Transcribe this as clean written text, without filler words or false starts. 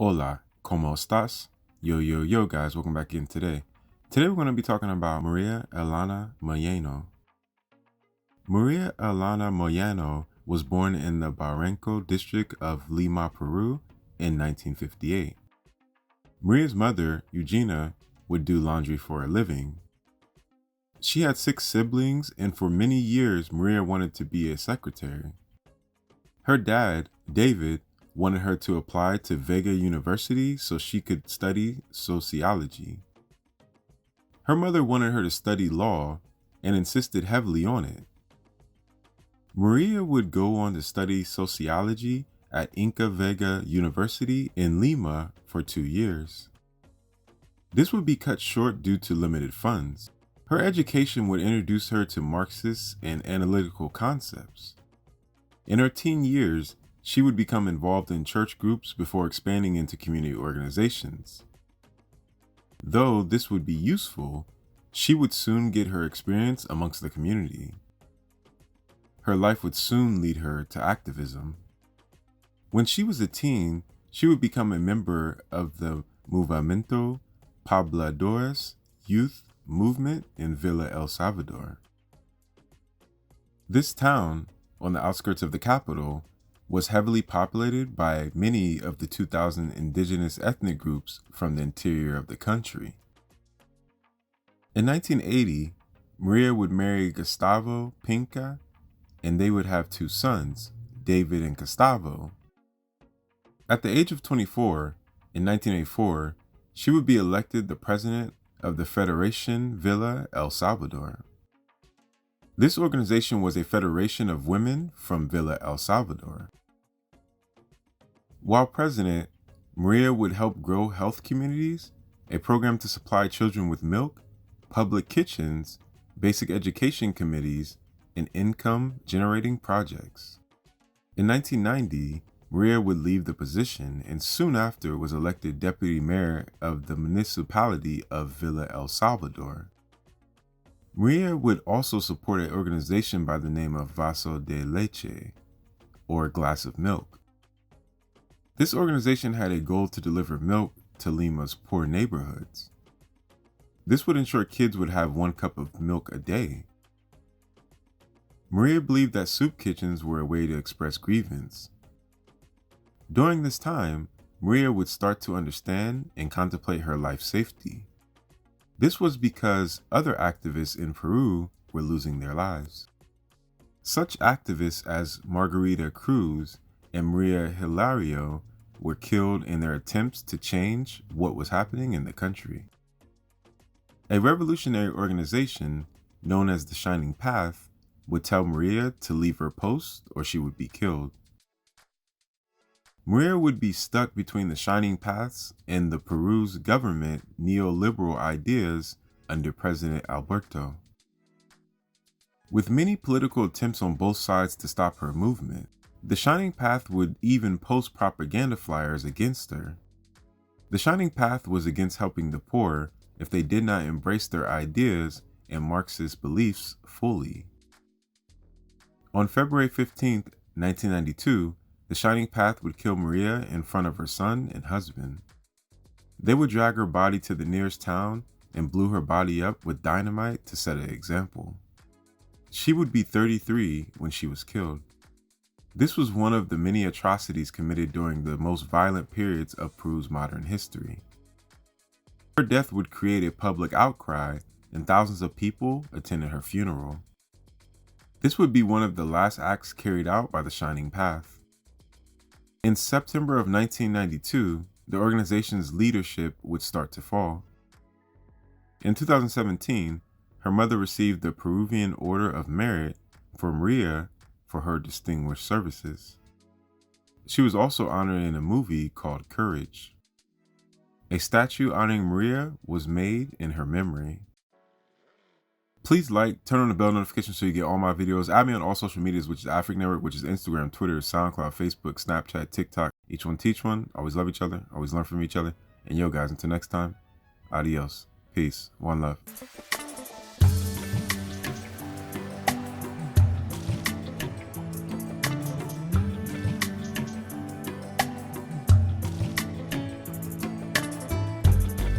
Hola, ¿cómo estás? Yo, guys, welcome back in today. Today we're going to be talking about María Elena Moyano. María Elena Moyano was born in the Barranco district of Lima, Peru in 1958. Maria's mother, Eugenia, would do laundry for a living. She had 6 siblings, and for many years, Maria wanted to be a secretary. Her dad, David, wanted her to apply to Vega University so she could study sociology. Her mother wanted her to study law and insisted heavily on it. Maria would go on to study sociology at Inca Vega University in Lima for 2 years. This would be cut short due to limited funds. Her education would introduce her to Marxist and analytical concepts. In her teen years, she would become involved in church groups before expanding into community organizations. Though this would be useful, she would soon get her experience amongst the community. Her life would soon lead her to activism. When she was a teen, she would become a member of the Movimiento Pobladores youth movement in Villa El Salvador. This town, on the outskirts of the capital, was heavily populated by many of the 2,000 indigenous ethnic groups from the interior of the country. In 1980, Maria would marry Gustavo Pinca, and they would have 2 sons, David and Gustavo. At the age of 24, in 1984, she would be elected the president of the Federation Villa El Salvador. This organization was a federation of women from Villa El Salvador. While president, Maria would help grow health communities, a program to supply children with milk, public kitchens, basic education committees, and income-generating projects. In 1990, Maria would leave the position and soon after was elected deputy mayor of the municipality of Villa El Salvador. Maria would also support an organization by the name of Vaso de Leche, or Glass of Milk. This organization had a goal to deliver milk to Lima's poor neighborhoods. This would ensure kids would have 1 cup of milk a day. Maria believed that soup kitchens were a way to express grievance. During this time, Maria would start to understand and contemplate her life safety. This was because other activists in Peru were losing their lives. Such activists as Margarita Cruz and Maria Hilario were killed in their attempts to change what was happening in the country. A revolutionary organization known as the Shining Path would tell Maria to leave her post or she would be killed. Maria would be stuck between the Shining Paths and the Peru's government neoliberal ideas under President Alberto. With many political attempts on both sides to stop her movement, the Shining Path would even post propaganda flyers against her. The Shining Path was against helping the poor if they did not embrace their ideas and Marxist beliefs fully. On February 15, 1992, the Shining Path would kill Maria in front of her son and husband. They would drag her body to the nearest town and blew her body up with dynamite to set an example. She would be 33 when she was killed. This was one of the many atrocities committed during the most violent periods of Peru's modern history. Her death would create a public outcry, and thousands of people attended her funeral. This would be one of the last acts carried out by the Shining Path. In September of 1992, the organization's leadership would start to fall. In 2017, her mother received the Peruvian Order of Merit for Maria for her distinguished services. She was also honored in a movie called Courage. A statue honoring Maria was made in her memory. Please like, turn on the bell notification so you get all my videos. Add me on all social medias, which is African Network, which is Instagram, Twitter, SoundCloud, Facebook, Snapchat, TikTok. Each one teach one. Always love each other. Always learn from each other. And yo guys, until next time, adios. Peace. One love.